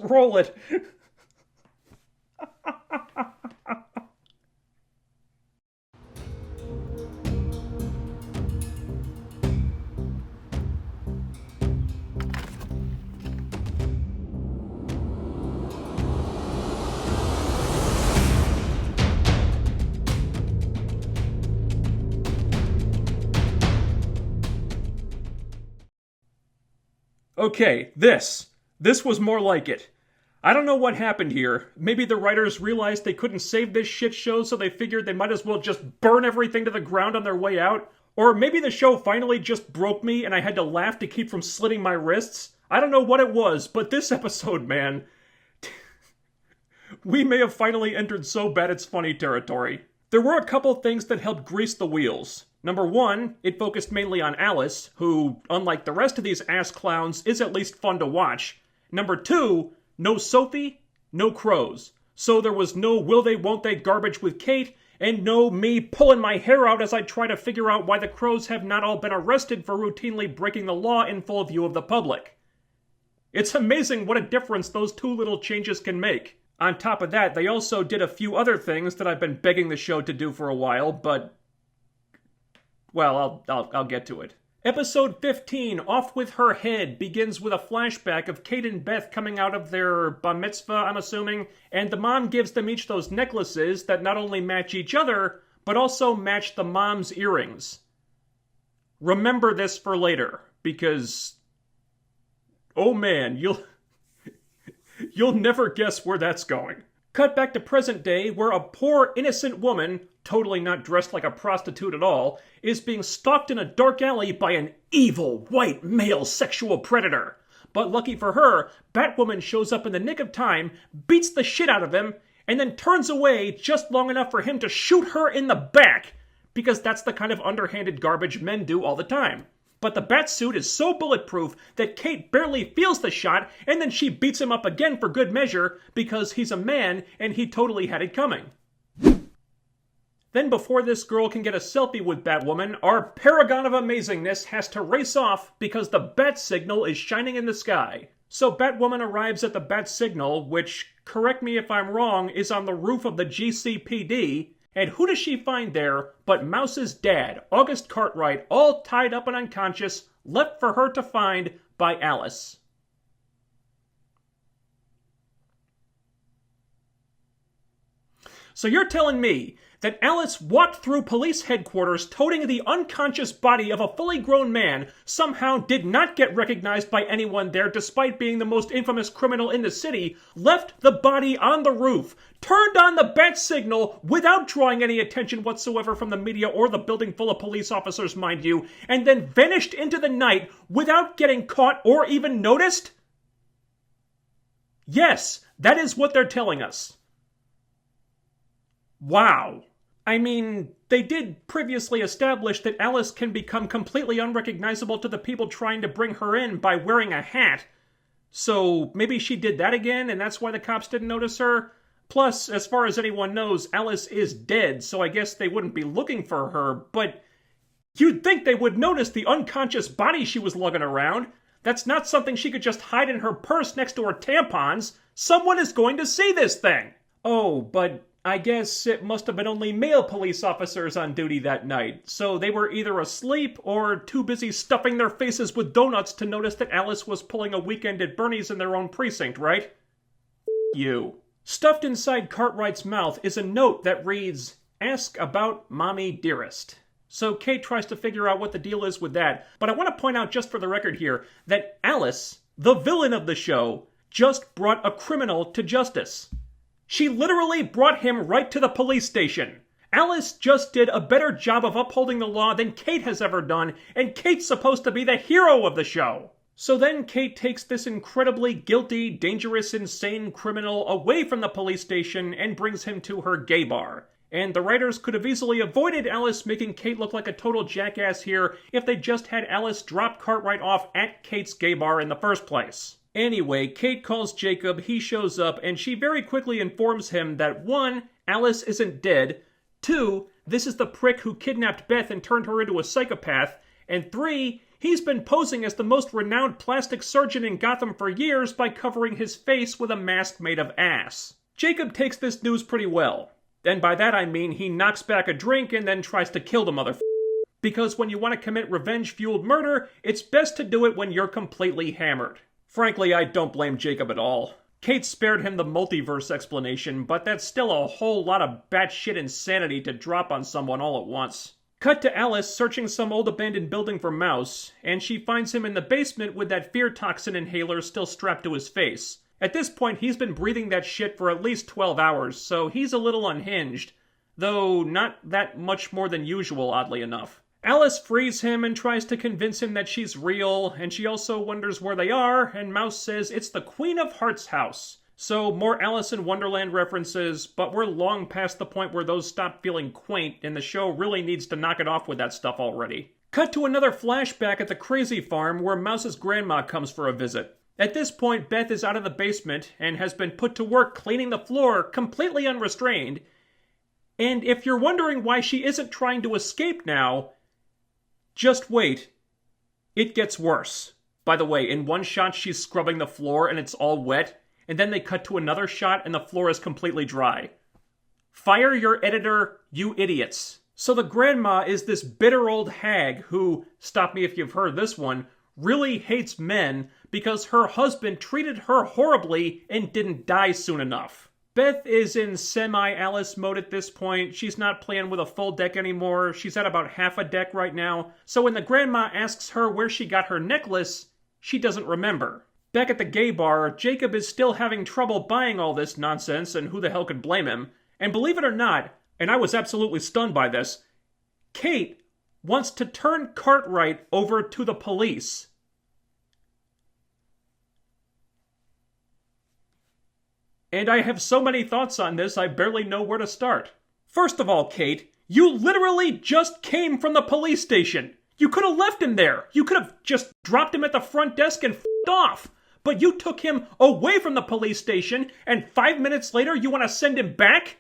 roll it. Okay, this was more like it. I don't know what happened here. Maybe the writers realized they couldn't save this shit show, so they figured they might as well just burn everything to the ground on their way out. Or maybe the show finally just broke me and I had to laugh to keep from slitting my wrists. I don't know what it was, but this episode, man, we may have finally entered so bad it's funny territory. There were a couple things that helped grease the wheels. Number one, it focused mainly on Alice, who, unlike the rest of these ass clowns, is at least fun to watch. Number two, no Sophie, no crows. So there was no will they won't they garbage with Kate, and no me pulling my hair out as I try to figure out why the crows have not all been arrested for routinely breaking the law in full view of the public. It's amazing what a difference those two little changes can make. On top of that, they also did a few other things that I've been begging the show to do for a while, but well, I'll get to it. Episode 15, Off With Her Head, begins with a flashback of Kate and Beth coming out of their bar mitzvah, I'm assuming, and the mom gives them each those necklaces that not only match each other, but also match the mom's earrings. Remember this for later, because, oh man, you'll never guess where that's going. Cut back to present day, where a poor, innocent woman, totally not dressed like a prostitute at all, is being stalked in a dark alley by an evil, white, male sexual predator. But lucky for her, Batwoman shows up in the nick of time, beats the shit out of him, and then turns away just long enough for him to shoot her in the back, because that's the kind of underhanded garbage men do all the time. But the Batsuit is so bulletproof that Kate barely feels the shot, and then she beats him up again for good measure, because he's a man and he totally had it coming. Then before this girl can get a selfie with Batwoman, our paragon of amazingness has to race off because the bat signal is shining in the sky. So Batwoman arrives at the bat signal, which, correct me if I'm wrong, is on the roof of the GCPD, and who does she find there but Mouse's dad, August Cartwright, all tied up and unconscious, left for her to find by Alice. So you're telling me that Alice walked through police headquarters toting the unconscious body of a fully grown man, somehow did not get recognized by anyone there despite being the most infamous criminal in the city, left the body on the roof, turned on the bat signal without drawing any attention whatsoever from the media or the building full of police officers, mind you, and then vanished into the night without getting caught or even noticed? Yes, that is what they're telling us. Wow. I mean, they did previously establish that Alice can become completely unrecognizable to the people trying to bring her in by wearing a hat. So maybe she did that again, and that's why the cops didn't notice her? Plus, as far as anyone knows, Alice is dead, so I guess they wouldn't be looking for her, but you'd think they would notice the unconscious body she was lugging around. That's not something she could just hide in her purse next to her tampons. Someone is going to see this thing! Oh, but I guess it must have been only male police officers on duty that night, so they were either asleep or too busy stuffing their faces with donuts to notice that Alice was pulling a weekend at Bernie's in their own precinct, right? You. Stuffed inside Cartwright's mouth is a note that reads, "Ask about Mommy Dearest." So Kate tries to figure out what the deal is with that, but I want to point out just for the record here that Alice, the villain of the show, just brought a criminal to justice. She literally brought him right to the police station. Alice just did a better job of upholding the law than Kate has ever done, and Kate's supposed to be the hero of the show. So then Kate takes this incredibly guilty, dangerous, insane criminal away from the police station and brings him to her gay bar. And the writers could have easily avoided Alice making Kate look like a total jackass here if they just had Alice drop Cartwright off at Kate's gay bar in the first place. Anyway, Kate calls Jacob, he shows up, and she very quickly informs him that 1. Alice isn't dead, 2. This is the prick who kidnapped Beth and turned her into a psychopath, and 3. He's been posing as the most renowned plastic surgeon in Gotham for years by covering his face with a mask made of ass. Jacob takes this news pretty well. And by that I mean he knocks back a drink and then tries to kill the motherfucker. Because when you want to commit revenge-fueled murder, it's best to do it when you're completely hammered. Frankly, I don't blame Jacob at all. Kate spared him the multiverse explanation, but that's still a whole lot of batshit insanity to drop on someone all at once. Cut to Alice searching some old abandoned building for Mouse, and she finds him in the basement with that fear toxin inhaler still strapped to his face. At this point, he's been breathing that shit for at least 12 hours, so he's a little unhinged. Though not that much more than usual, oddly enough. Alice frees him and tries to convince him that she's real, and she also wonders where they are, and Mouse says it's the Queen of Hearts' house. So, more Alice in Wonderland references, but we're long past the point where those stop feeling quaint, and the show really needs to knock it off with that stuff already. Cut to another flashback at the Crazy Farm where Mouse's grandma comes for a visit. At this point, Beth is out of the basement and has been put to work cleaning the floor completely unrestrained. And if you're wondering why she isn't trying to escape now, just wait. It gets worse. By the way, in one shot she's scrubbing the floor and it's all wet, and then they cut to another shot and the floor is completely dry. Fire your editor, you idiots. So the grandma is this bitter old hag who, stop me if you've heard this one, really hates men because her husband treated her horribly and didn't die soon enough. Beth is in semi-Alice mode at this point. She's not playing with a full deck anymore. She's at about half a deck right now. So when the grandma asks her where she got her necklace, she doesn't remember. Back at the gay bar, Jacob is still having trouble buying all this nonsense, and who the hell could blame him? And believe it or not, and I was absolutely stunned by this, Kate wants to turn Cartwright over to the police. And I have so many thoughts on this, I barely know where to start. First of all, Kate, you literally just came from the police station. You could have left him there. You could have just dropped him at the front desk and f***ed off. But you took him away from the police station, and 5 minutes later you want to send him back?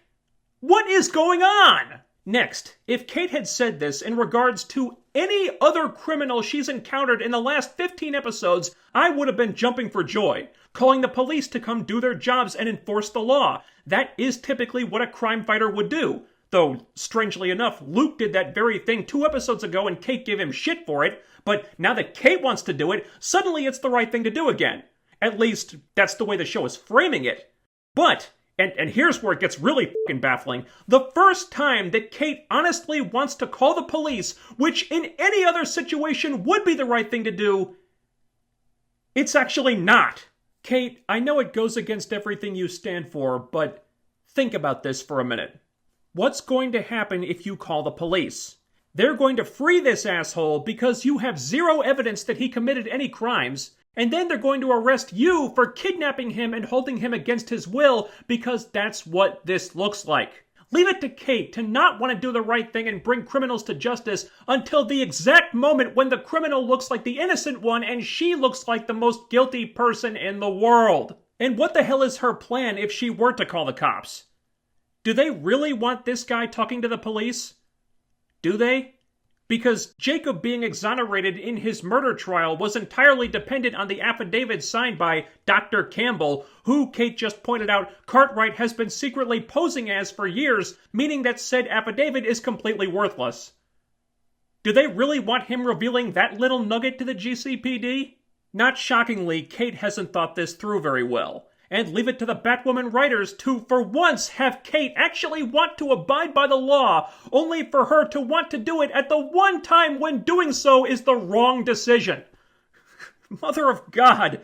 What is going on? Next, if Kate had said this in regards to any other criminal she's encountered in the last 15 episodes, I would have been jumping for joy, calling the police to come do their jobs and enforce the law. That is typically what a crime fighter would do. Though, strangely enough, Luke did that very thing 2 episodes ago and Kate gave him shit for it, but now that Kate wants to do it, suddenly it's the right thing to do again. At least, that's the way the show is framing it. But, and here's where it gets really fucking baffling, the first time that Kate honestly wants to call the police, which in any other situation would be the right thing to do, it's actually not. Kate, I know it goes against everything you stand for, but think about this for a minute. What's going to happen if you call the police? They're going to free this asshole because you have zero evidence that he committed any crimes, and then they're going to arrest you for kidnapping him and holding him against his will because that's what this looks like. Leave it to Kate to not want to do the right thing and bring criminals to justice until the exact moment when the criminal looks like the innocent one and she looks like the most guilty person in the world. And what the hell is her plan if she were to call the cops? Do they really want this guy talking to the police? Do they? Because Jacob being exonerated in his murder trial was entirely dependent on the affidavit signed by Dr. Campbell, who, Kate just pointed out, Cartwright has been secretly posing as for years, meaning that said affidavit is completely worthless. Do they really want him revealing that little nugget to the GCPD? Not shockingly, Kate hasn't thought this through very well. And leave it to the Batwoman writers to, for once, have Kate actually want to abide by the law, only for her to want to do it at the one time when doing so is the wrong decision. Mother of God!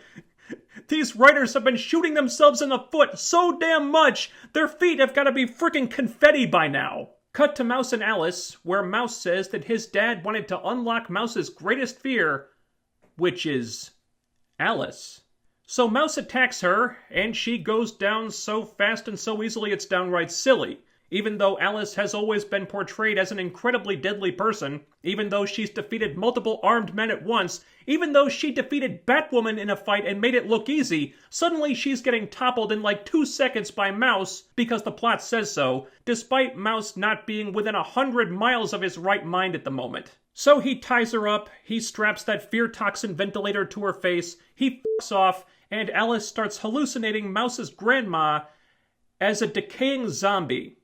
These writers have been shooting themselves in the foot so damn much, their feet have got to be freaking confetti by now. Cut to Mouse and Alice, where Mouse says that his dad wanted to unlock Mouse's greatest fear, which is Alice. So Mouse attacks her, and she goes down so fast and so easily it's downright silly. Even though Alice has always been portrayed as an incredibly deadly person, even though she's defeated multiple armed men at once, even though she defeated Batwoman in a fight and made it look easy, suddenly she's getting toppled in like 2 seconds by Mouse because the plot says so, despite Mouse not being within 100 miles of his right mind at the moment. So he ties her up, he straps that fear toxin ventilator to her face, he f***s off, and Alice starts hallucinating Mouse's grandma as a decaying zombie.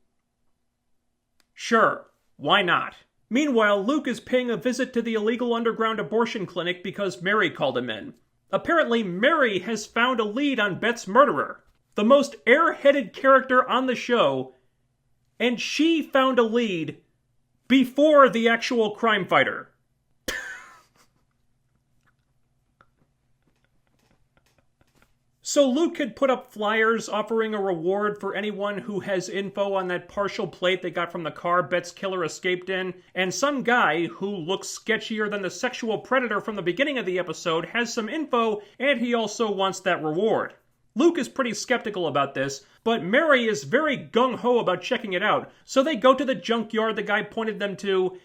Sure, why not? Meanwhile, Luke is paying a visit to the illegal underground abortion clinic because Mary called him in. Apparently, Mary has found a lead on Beth's murderer, the most airheaded character on the show, and she found a lead before the actual crime fighter. So Luke had put up flyers offering a reward for anyone who has info on that partial plate they got from the car Beth's killer escaped in, and some guy who looks sketchier than the sexual predator from the beginning of the episode has some info, and he also wants that reward. Luke is pretty skeptical about this, but Mary is very gung-ho about checking it out, so they go to the junkyard the guy pointed them to,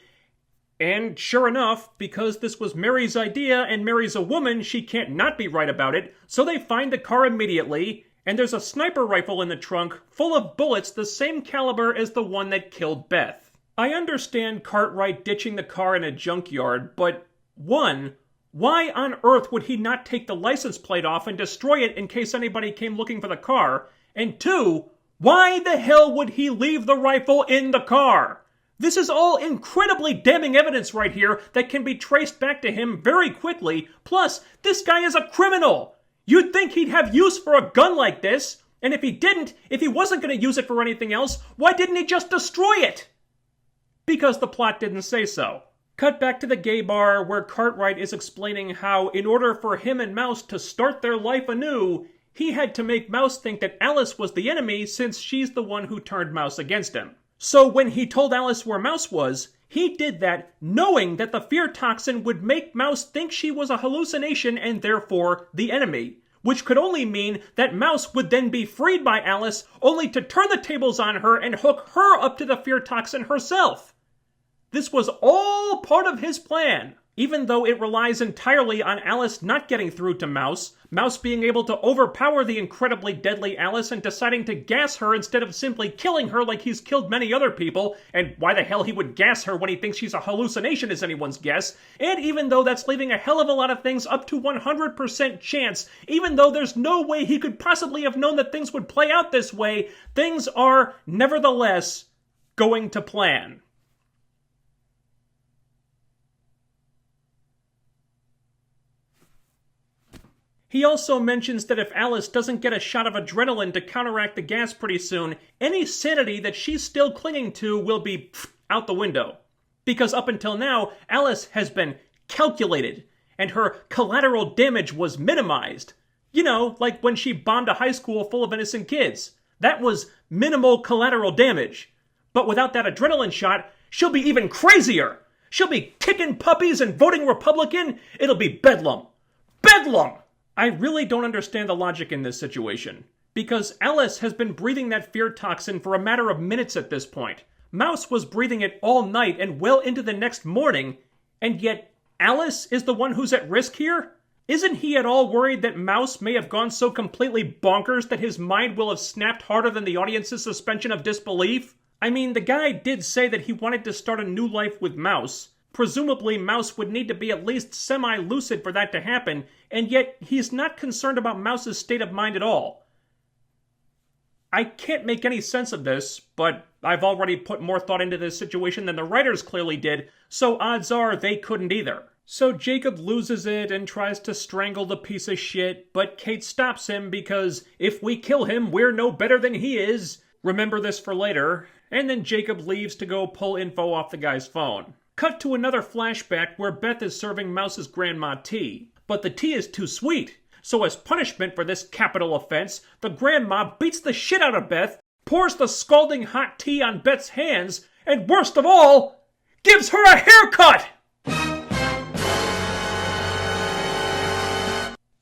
and sure enough, because this was Mary's idea and Mary's a woman, she can't not be right about it, so they find the car immediately, and there's a sniper rifle in the trunk full of bullets the same caliber as the one that killed Beth. I understand Cartwright ditching the car in a junkyard, but 1. Why on earth would he not take the license plate off and destroy it in case anybody came looking for the car? And 2, why the hell would he leave the rifle in the car? This is all incredibly damning evidence right here that can be traced back to him very quickly. Plus, this guy is a criminal. You'd think he'd have use for a gun like this. And if he didn't, if he wasn't going to use it for anything else, why didn't he just destroy it? Because the plot didn't say so. Cut back to the gay bar where Cartwright is explaining how, in order for him and Mouse to start their life anew, he had to make Mouse think that Alice was the enemy since she's the one who turned Mouse against him. So when he told Alice where Mouse was, he did that knowing that the fear toxin would make Mouse think she was a hallucination and therefore the enemy, which could only mean that Mouse would then be freed by Alice only to turn the tables on her and hook her up to the fear toxin herself. This was all part of his plan. Even though it relies entirely on Alice not getting through to Mouse, Mouse being able to overpower the incredibly deadly Alice and deciding to gas her instead of simply killing her like he's killed many other people, and why the hell he would gas her when he thinks she's a hallucination is anyone's guess, and even though that's leaving a hell of a lot of things up to 100% chance, even though there's no way he could possibly have known that things would play out this way, things are, nevertheless, going to plan. He also mentions that if Alice doesn't get a shot of adrenaline to counteract the gas pretty soon, any sanity that she's still clinging to will be out the window. Because up until now, Alice has been calculated, and her collateral damage was minimized. You know, like when she bombed a high school full of innocent kids. That was minimal collateral damage. But without that adrenaline shot, she'll be even crazier. She'll be kicking puppies and voting Republican. It'll be bedlam. Bedlam! I really don't understand the logic in this situation, because Alice has been breathing that fear toxin for a matter of minutes at this point. Mouse was breathing it all night and well into the next morning, and yet Alice is the one who's at risk here? Isn't he at all worried that Mouse may have gone so completely bonkers that his mind will have snapped harder than the audience's suspension of disbelief? I mean, the guy did say that he wanted to start a new life with Mouse. Presumably, Mouse would need to be at least semi-lucid for that to happen, and yet he's not concerned about Mouse's state of mind at all. I can't make any sense of this, but I've already put more thought into this situation than the writers clearly did, so odds are they couldn't either. So Jacob loses it and tries to strangle the piece of shit, but Kate stops him because if we kill him, we're no better than he is. Remember this for later. And then Jacob leaves to go pull info off the guy's phone. Cut to another flashback where Beth is serving Mouse's grandma tea. But the tea is too sweet. So as punishment for this capital offense, the grandma beats the shit out of Beth, pours the scalding hot tea on Beth's hands, and worst of all, gives her a haircut!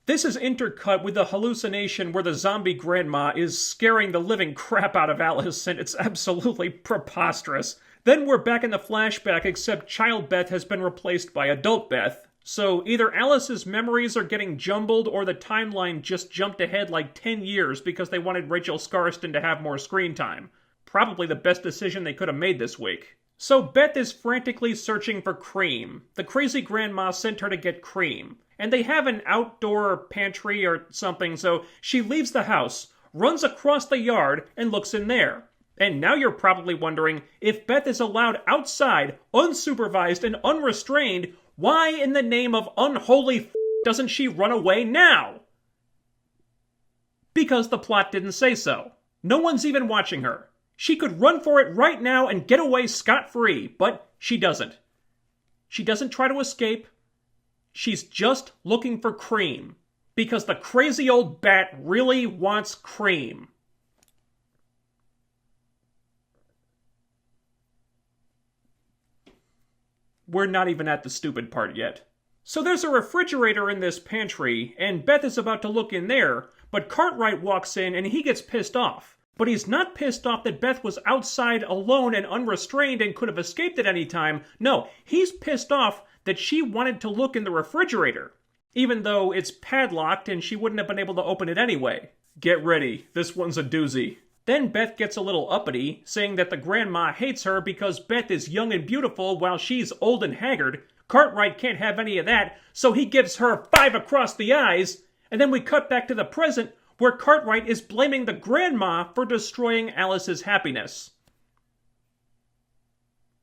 This is intercut with the hallucination where the zombie grandma is scaring the living crap out of Alice, and it's absolutely preposterous. Then we're back in the flashback, except child Beth has been replaced by adult Beth. So either Alice's memories are getting jumbled or the timeline just jumped ahead like 10 years because they wanted Rachel Scarston to have more screen time. Probably the best decision they could have made this week. So Beth is frantically searching for cream. The crazy grandma sent her to get cream. And they have an outdoor pantry or something, so she leaves the house, runs across the yard, and looks in there. And now you're probably wondering, if Beth is allowed outside, unsupervised and unrestrained, why in the name of unholy doesn't she run away now? Because the plot didn't say so. No one's even watching her. She could run for it right now and get away scot-free, but she doesn't. She doesn't try to escape. She's just looking for cream. Because the crazy old bat really wants cream. We're not even at the stupid part yet. So there's a refrigerator in this pantry, and Beth is about to look in there, but Cartwright walks in and he gets pissed off. But he's not pissed off that Beth was outside alone and unrestrained and could have escaped at any time. No, he's pissed off that she wanted to look in the refrigerator, even though it's padlocked and she wouldn't have been able to open it anyway. Get ready, this one's a doozy. Then Beth gets a little uppity, saying that the grandma hates her because Beth is young and beautiful while she's old and haggard. Cartwright can't have any of that, so he gives her 5 across the eyes, and then we cut back to the present, where Cartwright is blaming the grandma for destroying Alice's happiness.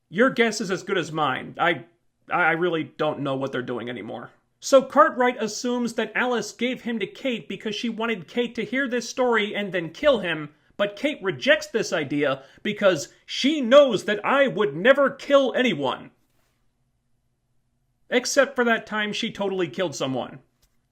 Your guess is as good as mine. I really don't know what they're doing anymore. So Cartwright assumes that Alice gave him to Kate because she wanted Kate to hear this story and then kill him, but Kate rejects this idea because she knows that I would never kill anyone. Except for that time she totally killed someone.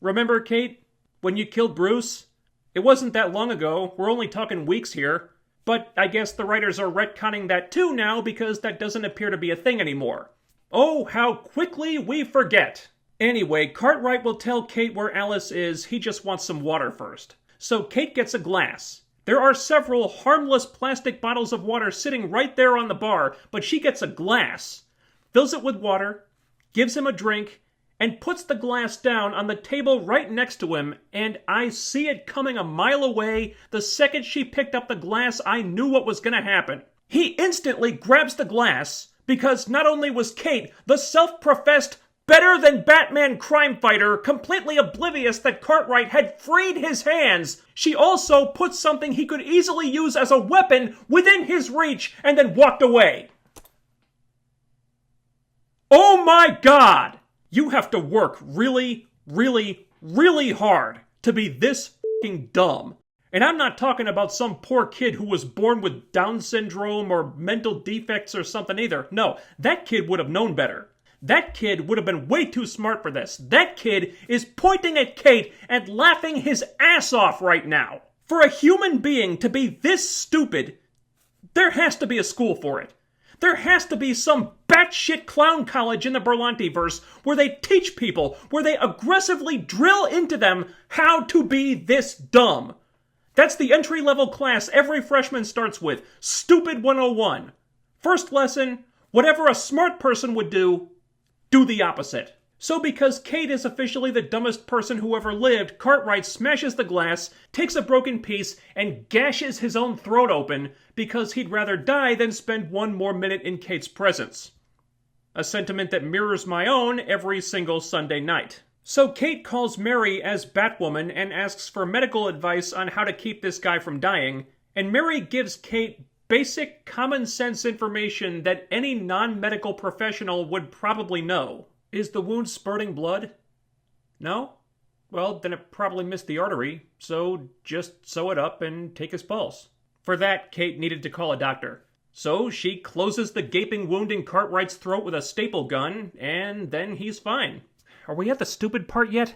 Remember, Kate? When you killed Bruce? It wasn't that long ago. We're only talking weeks here. But I guess the writers are retconning that too now because that doesn't appear to be a thing anymore. Oh, how quickly we forget! Anyway, Cartwright will tell Kate where Alice is. He just wants some water first. So Kate gets a glass. There are several harmless plastic bottles of water sitting right there on the bar, but she gets a glass, fills it with water, gives him a drink, and puts the glass down on the table right next to him, and I see it coming a mile away. The second she picked up the glass, I knew what was going to happen. He instantly grabs the glass, because not only was Kate, the self-professed better-than-Batman crime fighter, completely oblivious that Cartwright had freed his hands, she also put something he could easily use as a weapon within his reach, and then walked away. Oh my God! You have to work really, really, really hard to be this f***ing dumb. And I'm not talking about some poor kid who was born with Down syndrome or mental defects or something either. No, that kid would have known better. That kid would have been way too smart for this. That kid is pointing at Kate and laughing his ass off right now. For a human being to be this stupid, there has to be a school for it. There has to be some batshit clown college in the Berlanti-verse where they teach people, where they aggressively drill into them how to be this dumb. That's the entry-level class every freshman starts with. Stupid 101. First lesson, whatever a smart person would do the opposite. So because Kate is officially the dumbest person who ever lived, Cartwright smashes the glass, takes a broken piece, and gashes his own throat open because he'd rather die than spend one more minute in Kate's presence. A sentiment that mirrors my own every single Sunday night. So Kate calls Mary as Batwoman and asks for medical advice on how to keep this guy from dying, and Mary gives Kate basic common sense information that any non-medical professional would probably know. Is the wound spurting blood? No? Well, then it probably missed the artery, so just sew it up and take his pulse. For that, Kate needed to call a doctor. So she closes the gaping wound in Cartwright's throat with a staple gun, and then he's fine. Are we at the stupid part yet?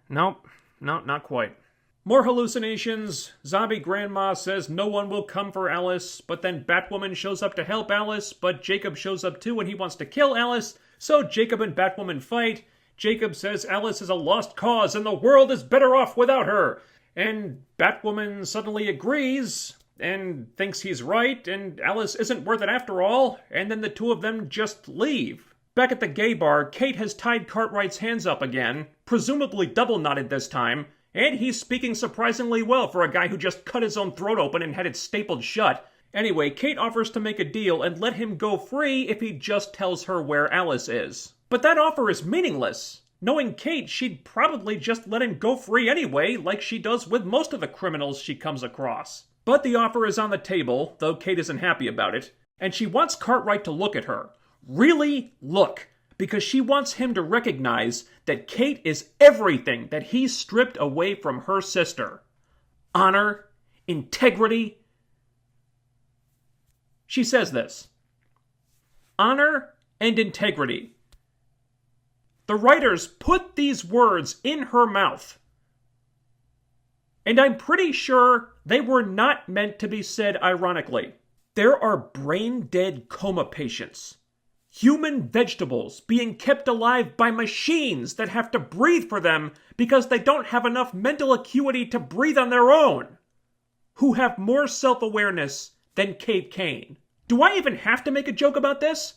Nope. No, not quite. More hallucinations. Zombie grandma says no one will come for Alice, but then Batwoman shows up to help Alice, but Jacob shows up too and he wants to kill Alice, so Jacob and Batwoman fight. Jacob says Alice is a lost cause and the world is better off without her. And Batwoman suddenly agrees and thinks he's right, and Alice isn't worth it after all, and then the two of them just leave. Back at the gay bar, Kate has tied Cartwright's hands up again, presumably double-knotted this time, and he's speaking surprisingly well for a guy who just cut his own throat open and had it stapled shut. Anyway, Kate offers to make a deal and let him go free if he just tells her where Alice is. But that offer is meaningless. Knowing Kate, she'd probably just let him go free anyway, like she does with most of the criminals she comes across. But the offer is on the table, though Kate isn't happy about it, and she wants Cartwright to look at her. Really look, because she wants him to recognize that Kate is everything that he stripped away from her sister. Honor, integrity. She says this. Honor and integrity. The writers put these words in her mouth. And I'm pretty sure they were not meant to be said ironically. There are brain-dead coma patients. Human vegetables being kept alive by machines that have to breathe for them because they don't have enough mental acuity to breathe on their own. Who have more self-awareness than Kate Kane. Do I even have to make a joke about this?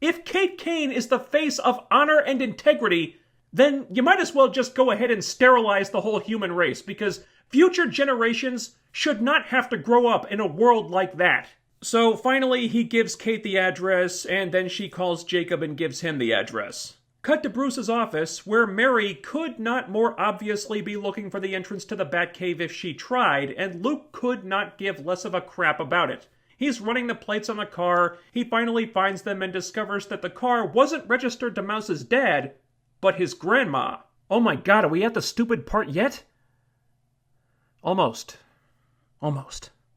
If Kate Kane is the face of honor and integrity, then you might as well just go ahead and sterilize the whole human race, because future generations should not have to grow up in a world like that. So finally, he gives Kate the address, and then she calls Jacob and gives him the address. Cut to Bruce's office, where Mary could not more obviously be looking for the entrance to the Batcave if she tried, and Luke could not give less of a crap about it. He's running the plates on the car, he finally finds them and discovers that the car wasn't registered to Mouse's dad, but his grandma. Oh my god, are we at the stupid part yet? Almost.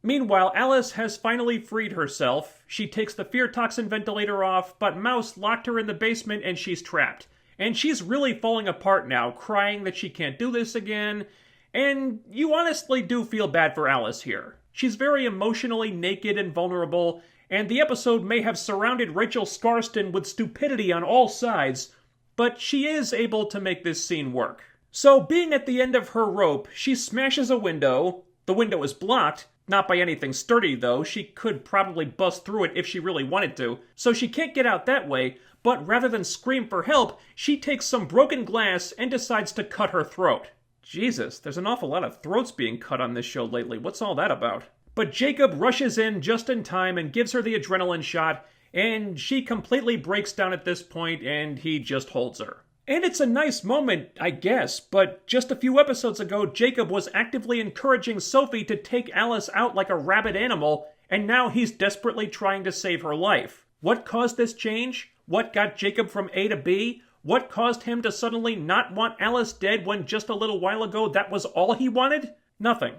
Meanwhile, Alice has finally freed herself. She takes the fear toxin ventilator off, but Mouse locked her in the basement and she's trapped. And she's really falling apart now, crying that she can't do this again. And you honestly do feel bad for Alice here. She's very emotionally naked and vulnerable, and the episode may have surrounded Rachel Scarston with stupidity on all sides, but she is able to make this scene work. So, being at the end of her rope, she smashes a window. The window is blocked, not by anything sturdy though. She could probably bust through it if she really wanted to, so she can't get out that way, but rather than scream for help, she takes some broken glass and decides to cut her throat. Jesus, there's an awful lot of throats being cut on this show lately. What's all that about? But Jacob rushes in just in time and gives her the adrenaline shot, and she completely breaks down at this point, and he just holds her. And it's a nice moment, I guess, but just a few episodes ago, Jacob was actively encouraging Sophie to take Alice out like a rabid animal, and now he's desperately trying to save her life. What caused this change? What got Jacob from A to B? What caused him to suddenly not want Alice dead when just a little while ago that was all he wanted? Nothing.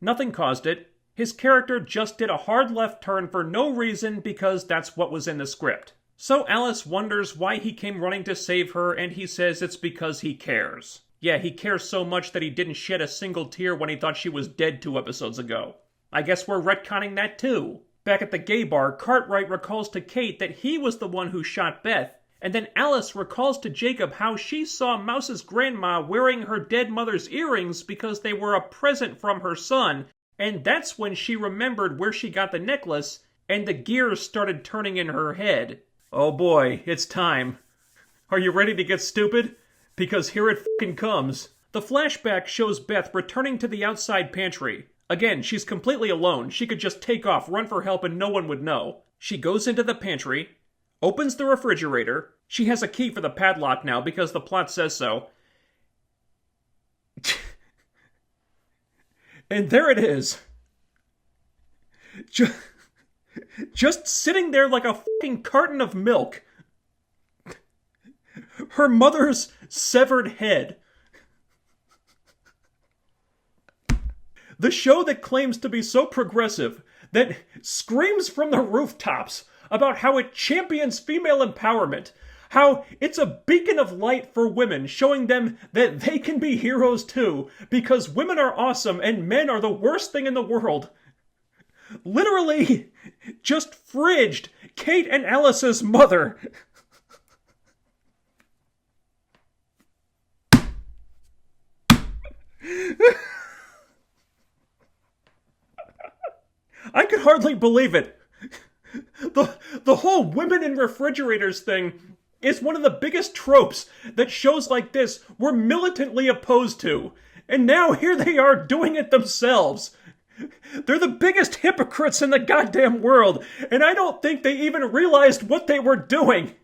Nothing caused it. His character just did a hard left turn for no reason because that's what was in the script. So Alice wonders why he came running to save her, and he says it's because he cares. Yeah, he cares so much that he didn't shed a single tear when he thought she was dead 2 episodes ago. I guess we're retconning that too. Back at the gay bar, Cartwright recalls to Kate that he was the one who shot Beth, and then Alice recalls to Jacob how she saw Mouse's grandma wearing her dead mother's earrings because they were a present from her son, and that's when she remembered where she got the necklace, and the gears started turning in her head. Oh boy, it's time. Are you ready to get stupid? Because here it fucking comes. The flashback shows Beth returning to the outside pantry. Again, she's completely alone. She could just take off, run for help, and no one would know. She goes into the pantry, opens the refrigerator. She has a key for the padlock now because the plot says so. And there it is. Just sitting there like a fucking carton of milk. Her mother's severed head. The show that claims to be so progressive, that screams from the rooftops about how it champions female empowerment, how it's a beacon of light for women, showing them that they can be heroes too, because women are awesome and men are the worst thing in the world. Literally just fridged Kate and Alice's mother. I could hardly believe it. The whole women in refrigerators thing is one of the biggest tropes that shows like this were militantly opposed to. And now here they are doing it themselves. They're the biggest hypocrites in the goddamn world, and I don't think they even realized what they were doing.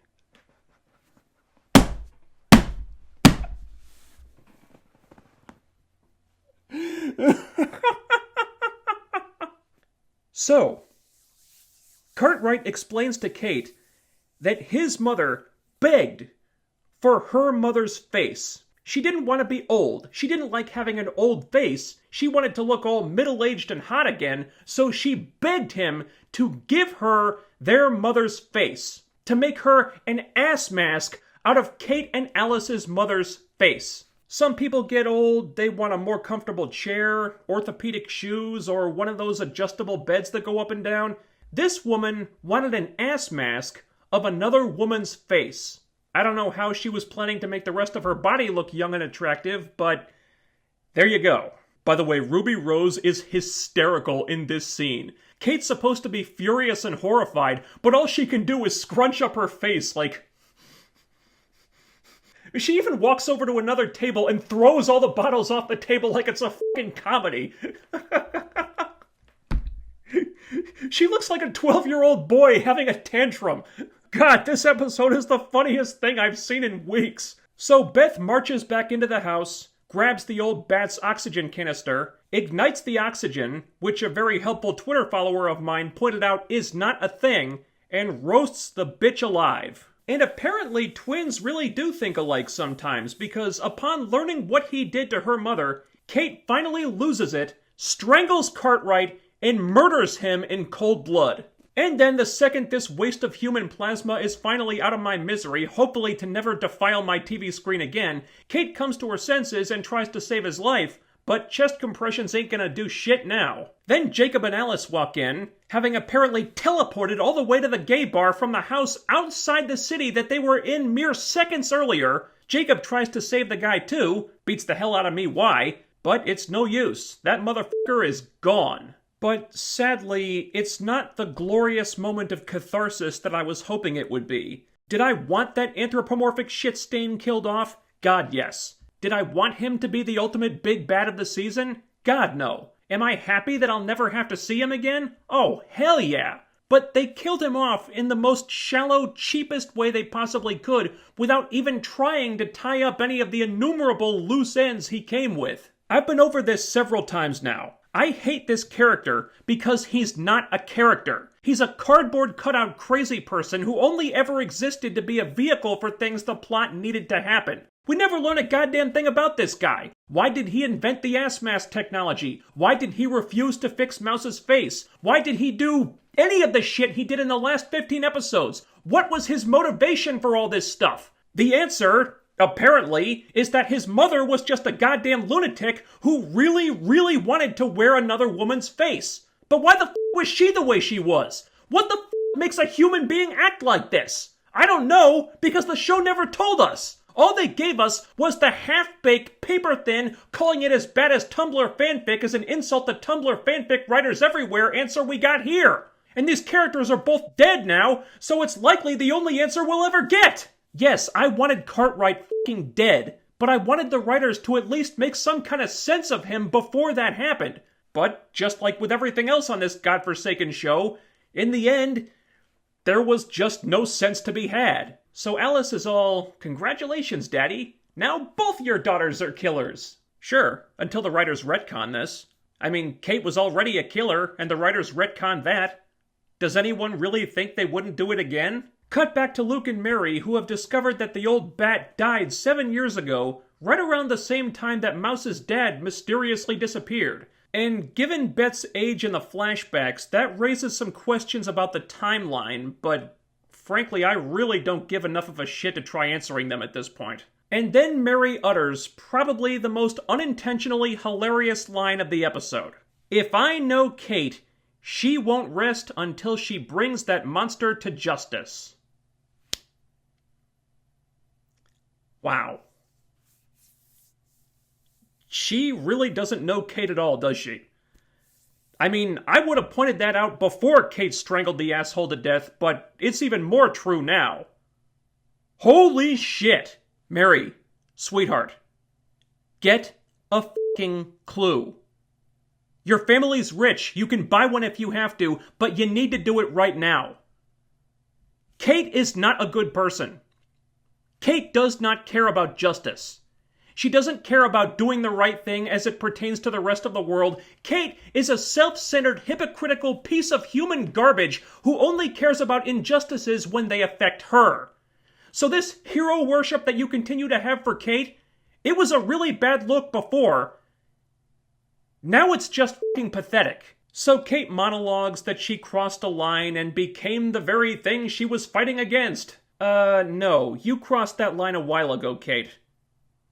So, Cartwright explains to Kate that his mother begged for her mother's face. She didn't want to be old. She didn't like having an old face. She wanted to look all middle-aged and hot again, so she begged him to give her their mother's face, to make her an ass mask out of Kate and Alice's mother's face. Some people get old, they want a more comfortable chair, orthopedic shoes, or one of those adjustable beds that go up and down. This woman wanted an ass mask of another woman's face. I don't know how she was planning to make the rest of her body look young and attractive, but there you go. By the way, Ruby Rose is hysterical in this scene. Kate's supposed to be furious and horrified, but all she can do is scrunch up her face like... She even walks over to another table and throws all the bottles off the table like it's a fucking comedy. She looks like a 12-year-old boy having a tantrum. God, this episode is the funniest thing I've seen in weeks. So Beth marches back into the house, grabs the old bat's oxygen canister, ignites the oxygen, which a very helpful Twitter follower of mine pointed out is not a thing, and roasts the bitch alive. And apparently twins really do think alike sometimes, because upon learning what he did to her mother, Kate finally loses it, strangles Cartwright, and murders him in cold blood. And then the second this waste of human plasma is finally out of my misery, hopefully to never defile my TV screen again, Kate comes to her senses and tries to save his life, but chest compressions ain't gonna do shit now. Then Jacob and Alice walk in, having apparently teleported all the way to the gay bar from the house outside the city that they were in mere seconds earlier. Jacob tries to save the guy too, beats the hell out of me why, but it's no use. That motherfucker is gone. But sadly, it's not the glorious moment of catharsis that I was hoping it would be. Did I want that anthropomorphic shit stain killed off? God, yes. Did I want him to be the ultimate big bad of the season? God, no. Am I happy that I'll never have to see him again? Oh, hell yeah. But they killed him off in the most shallow, cheapest way they possibly could without even trying to tie up any of the innumerable loose ends he came with. I've been over this several times now. I hate this character because he's not a character. He's a cardboard cutout crazy person who only ever existed to be a vehicle for things the plot needed to happen. We never learn a goddamn thing about this guy. Why did he invent the ass mask technology? Why did he refuse to fix Mouse's face? Why did he do any of the shit he did in the last 15 episodes? What was his motivation for all this stuff? The answer, apparently, is that his mother was just a goddamn lunatic who really, really wanted to wear another woman's face. But why the f*** was she the way she was? What the f*** makes a human being act like this? I don't know, because the show never told us. All they gave us was the half-baked, paper-thin, calling it as bad as Tumblr fanfic is an insult to Tumblr fanfic writers everywhere answer we got here. And these characters are both dead now, so it's likely the only answer we'll ever get. Yes, I wanted Cartwright f***ing dead, but I wanted the writers to at least make some kind of sense of him before that happened. But, just like with everything else on this godforsaken show, in the end, there was just no sense to be had. So Alice is all, "Congratulations, Daddy. Now both your daughters are killers." Sure, until the writers retcon this. I mean, Kate was already a killer, and the writers retcon that. Does anyone really think they wouldn't do it again? Cut back to Luke and Mary, who have discovered that the old bat died 7 years ago, right around the same time that Mouse's dad mysteriously disappeared. And given Beth's age in the flashbacks, that raises some questions about the timeline, but frankly, I really don't give enough of a shit to try answering them at this point. And then Mary utters probably the most unintentionally hilarious line of the episode. "If I know Kate, she won't rest until she brings that monster to justice." Wow. She really doesn't know Kate at all, does she? I mean, I would have pointed that out before Kate strangled the asshole to death, but it's even more true now. Holy shit! Mary, sweetheart, get a fucking clue. Your family's rich, you can buy one if you have to, but you need to do it right now. Kate is not a good person. Kate does not care about justice. She doesn't care about doing the right thing as it pertains to the rest of the world. Kate is a self-centered, hypocritical piece of human garbage who only cares about injustices when they affect her. So this hero worship that you continue to have for Kate, it was a really bad look before. Now it's just fucking pathetic. So Kate monologues that she crossed a line and became the very thing she was fighting against. No, you crossed that line a while ago, Kate.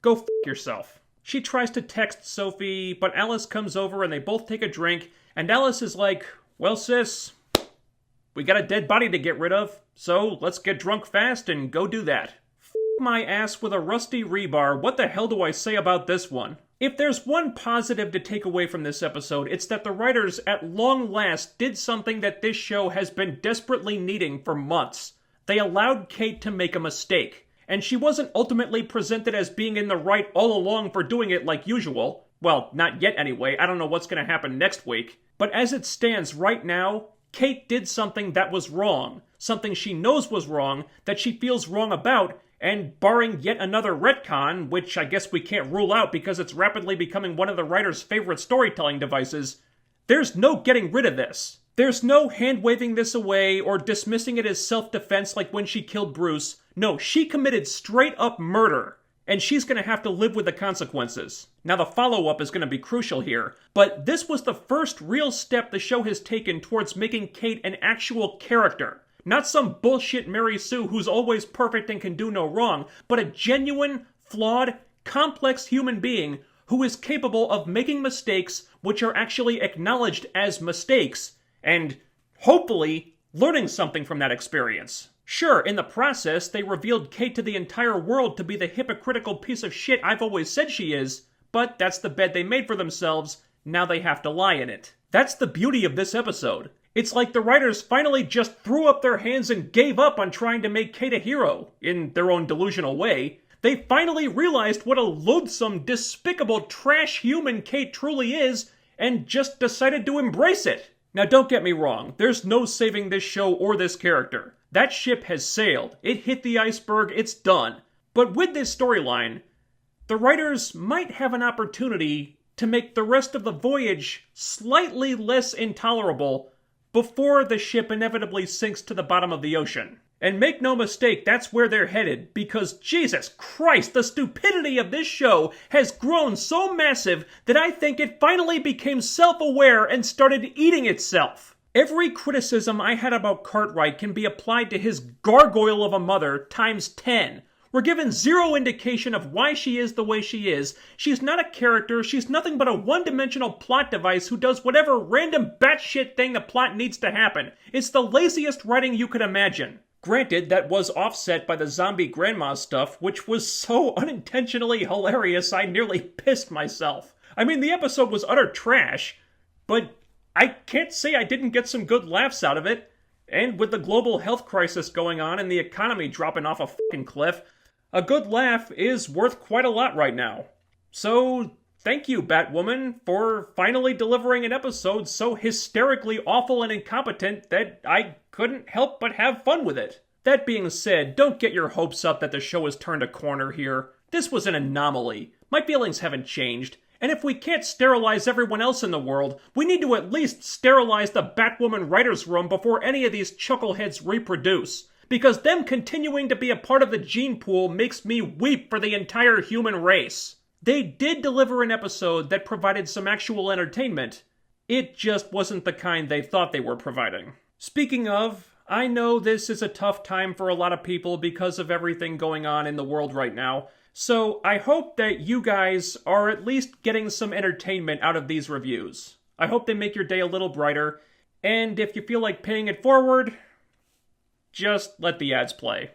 Go f*** yourself. She tries to text Sophie, but Alice comes over and they both take a drink, and Alice is like, well sis, we got a dead body to get rid of, so let's get drunk fast and go do that. F*** my ass with a rusty rebar, what the hell do I say about this one? If there's one positive to take away from this episode, it's that the writers at long last did something that this show has been desperately needing for months. They allowed Kate to make a mistake. And she wasn't ultimately presented as being in the right all along for doing it like usual. Well, not yet anyway, I don't know what's going to happen next week. But as it stands right now, Kate did something that was wrong. Something she knows was wrong, that she feels wrong about, and barring yet another retcon, which I guess we can't rule out because it's rapidly becoming one of the writer's favorite storytelling devices, there's no getting rid of this. There's no hand-waving this away or dismissing it as self-defense like when she killed Bruce. No, she committed straight-up murder, and she's going to have to live with the consequences. Now, the follow-up is going to be crucial here, but this was the first real step the show has taken towards making Kate an actual character. Not some bullshit Mary Sue who's always perfect and can do no wrong, but a genuine, flawed, complex human being who is capable of making mistakes which are actually acknowledged as mistakes, and hopefully learning something from that experience. Sure, in the process, they revealed Kate to the entire world to be the hypocritical piece of shit I've always said she is, but that's the bed they made for themselves, now they have to lie in it. That's the beauty of this episode. It's like the writers finally just threw up their hands and gave up on trying to make Kate a hero, in their own delusional way. They finally realized what a loathsome, despicable, trash human Kate truly is, and just decided to embrace it. Now don't get me wrong, there's no saving this show or this character. That ship has sailed, it hit the iceberg, it's done. But with this storyline, the writers might have an opportunity to make the rest of the voyage slightly less intolerable before the ship inevitably sinks to the bottom of the ocean. And make no mistake, that's where they're headed, because Jesus Christ, the stupidity of this show has grown so massive that I think it finally became self-aware and started eating itself. Every criticism I had about Cartwright can be applied to his gargoyle of a mother times 10. We're given zero indication of why she is the way she is. She's not a character, she's nothing but a one-dimensional plot device who does whatever random batshit thing the plot needs to happen. It's the laziest writing you could imagine. Granted, that was offset by the zombie grandma stuff, which was so unintentionally hilarious I nearly pissed myself. I mean, the episode was utter trash, but I can't say I didn't get some good laughs out of it. And with the global health crisis going on and the economy dropping off a fucking cliff, a good laugh is worth quite a lot right now. So, thank you, Batwoman, for finally delivering an episode so hysterically awful and incompetent that I couldn't help but have fun with it. That being said, don't get your hopes up that the show has turned a corner here. This was an anomaly. My feelings haven't changed. And if we can't sterilize everyone else in the world, we need to at least sterilize the Batwoman writer's room before any of these chuckleheads reproduce. Because them continuing to be a part of the gene pool makes me weep for the entire human race. They did deliver an episode that provided some actual entertainment. It just wasn't the kind they thought they were providing. Speaking of, I know this is a tough time for a lot of people because of everything going on in the world right now. So I hope that you guys are at least getting some entertainment out of these reviews. I hope they make your day a little brighter. And if you feel like paying it forward, just let the ads play.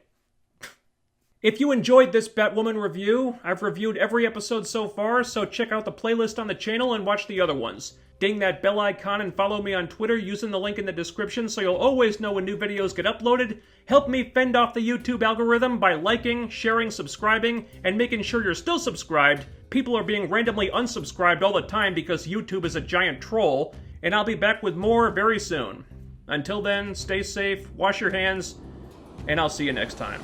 If you enjoyed this Batwoman review, I've reviewed every episode so far, so check out the playlist on the channel and watch the other ones. Ding that bell icon and follow me on Twitter using the link in the description so you'll always know when new videos get uploaded. Help me fend off the YouTube algorithm by liking, sharing, subscribing, and making sure you're still subscribed. People are being randomly unsubscribed all the time because YouTube is a giant troll, and I'll be back with more very soon. Until then, stay safe, wash your hands, and I'll see you next time.